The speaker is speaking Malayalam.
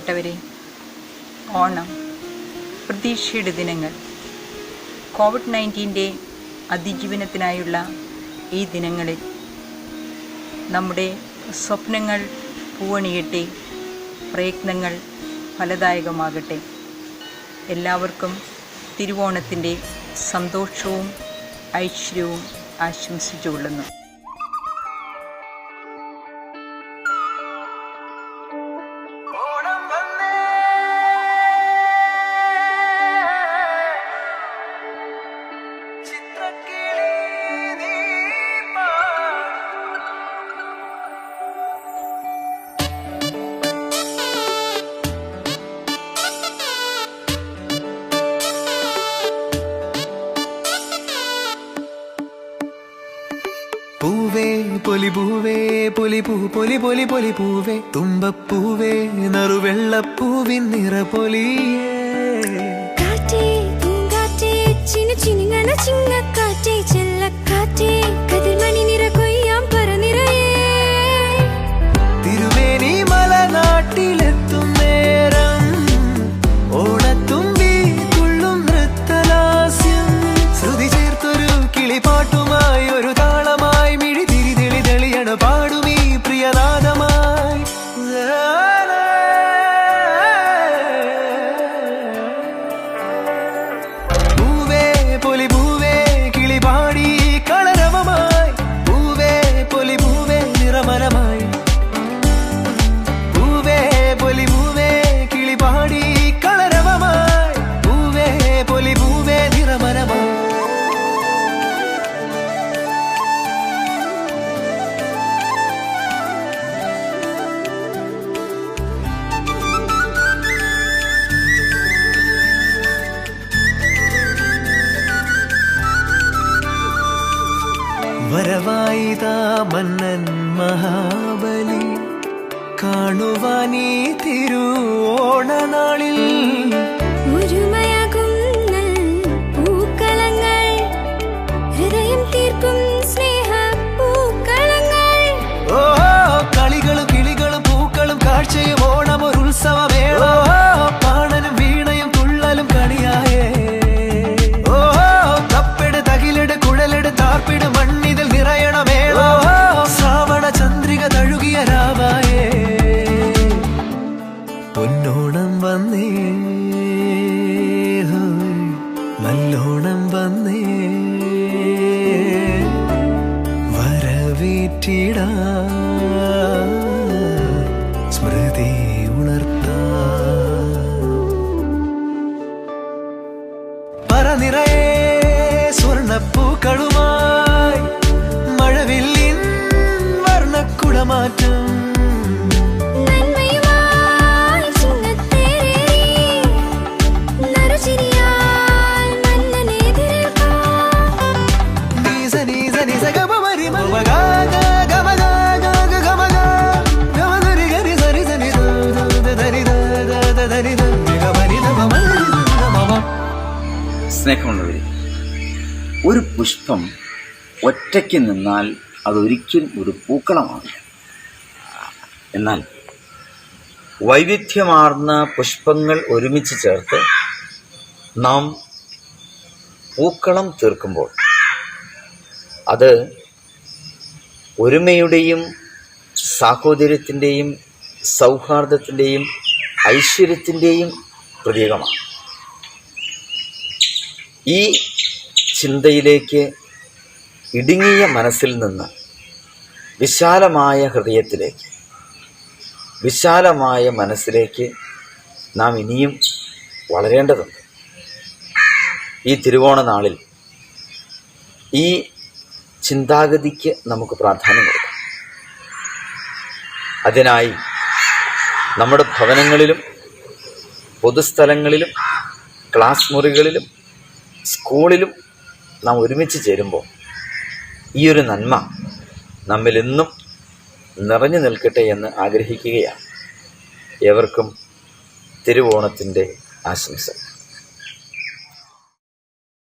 പ്രിയപ്പെട്ടവരെ, ഓണം, പ്രതീക്ഷയുടെ ദിനങ്ങൾ. കോവിഡ്-19 അതിജീവനത്തിനായുള്ള ഈ ദിനങ്ങളിൽ നമ്മുടെ സ്വപ്നങ്ങൾ പൂവണിയട്ടെ, പ്രയത്നങ്ങൾ ഫലദായകമാകട്ടെ. എല്ലാവർക്കും തിരുവോണത്തിൻ്റെ സന്തോഷവും ഐശ്വര്യവും ആശംസിച്ചുകൊള്ളുന്നു. പൂവേ പൊലിപൂവേ പൊലിപൂ പൊലി പൊലി പൊലി പൂവേ തുമ്പപ്പൂവേ നറുവെള്ളപ്പൂവിൻ നിറപൊലിയേ കാറ്റേ പൂങ്കാറ്റേ ചിന്നുചിനുങ്ങണ ചിങ്ങക്കാറ്റേ ചെല്ലക്കാറ്റേ കതിർമണി നിറ കൊയ്യാം പറനിറയേ തിരുമേനി മലനാട്ടിലെത്തും നേരം ഓണത്തുമ്പി തുള്ളും നൃത്തലാസ്യം ശ്രുതി ചേർത്തൊരു കിളിപ്പാട്ടുമായി ഒരു താളമായി മിഴി തിരി തെളി തെളിയണ പാടുമീ പ്രിയനാദമായി പൂവേ പൊലി പൂവേ കിളി പാടി കളരവമായി പൂവേ പൊലി പൂവേ നിറമരമായി പൂവേ പൊലി പൂവേ കിളി പാടി കളരവമായി പൂവേ പൊലി പൂവേ നിറമരമായി വരവായിതാ മന്നൻ മഹാബലി കാണുവാനീ തിരുവോണനാളിൽ ഒരുമയാകും പൂക്കളങ്ങൾ ഹൃദയം തീർക്കും സ്നേഹ പൂക്കളങ്ങൾ ഓ കളികളും കിളികളും പൂക്കളും കാഴ്ചയും ഓണം ഒരു ഉത്സവമേള പാണനും വീണയും തുള്ളലും കണിയായേ ഓ കപ്പെട് തകിലെട് കുഴലെട് താർപ്പിട് മണ്ണിതിൽ നിറയണ മേള ശ്രാവണ ചന്ദ്രിക തഴുകിയ രാവായേ പൊന്നോണം വന്നേ നല്ലോണം വന്നേ വരവേറ്റിടാ സ്മൃതി ഉണർത്താ പറനിറയെ സ്വർണ്ണപ്പൂക്കളുമായി മഴവില്ലിൻ വർണ്ണക്കുടമാറ്റം നന്മയുമായി ചിങ്ങത്തേരേറി നറുചിരിയാൽ മന്നനെതിരേൽക്കാം നീസ നീസ നിസ ഗമമരി മമഗാഗ ഗമഗാഗ ഗമഗ ഗമദരി ഗരി സരി സനി ദരി ദരി ഗമരി ഗമരി ഗമമ. സ്നേഹമുള്ളവരെ, ഒരു പുഷ്പം ഒറ്റയ്ക്ക് നിന്നാൽ അതൊരിക്കലും ഒരു പൂക്കളമാണ്. എന്നാൽ വൈവിധ്യമാർന്ന പുഷ്പങ്ങൾ ഒരുമിച്ച് ചേർത്ത് നാം പൂക്കളം തീർക്കുമ്പോൾ അത് ഒരുമയുടെയും സാഹോദര്യത്തിൻ്റെയും സൗഹാർദ്ദത്തിൻ്റെയും ഐശ്വര്യത്തിൻ്റെയും പ്രതീകമാണ്. ഈ ചിന്തയിലേക്ക് ഇടുങ്ങിയ മനസ്സിൽ നിന്ന് വിശാലമായ ഹൃദയത്തിലേക്ക്, വിശാലമായ മനസ്സിലേക്ക് നാം ഇനിയും വളരേണ്ടതുണ്ട്. ഈ തിരുവോണ നാളിൽ ഈ ചിന്താഗതിക്ക് നമുക്ക് പ്രാധാന്യം കൊടുക്കാം. അതിനായി നമ്മുടെ ഭവനങ്ങളിലും പൊതുസ്ഥലങ്ങളിലും ക്ലാസ് മുറികളിലും സ്കൂളിലും നാം ഒരുമിച്ച് ചേരുമ്പോൾ ഈ ഒരു നന്മ നമ്മിൽ എന്നും നിറഞ്ഞു നിൽക്കട്ടെ എന്ന് ആഗ്രഹിക്കുകയാണ്. ഏവർക്കും തിരുവോണത്തിൻ്റെ ആശംസ.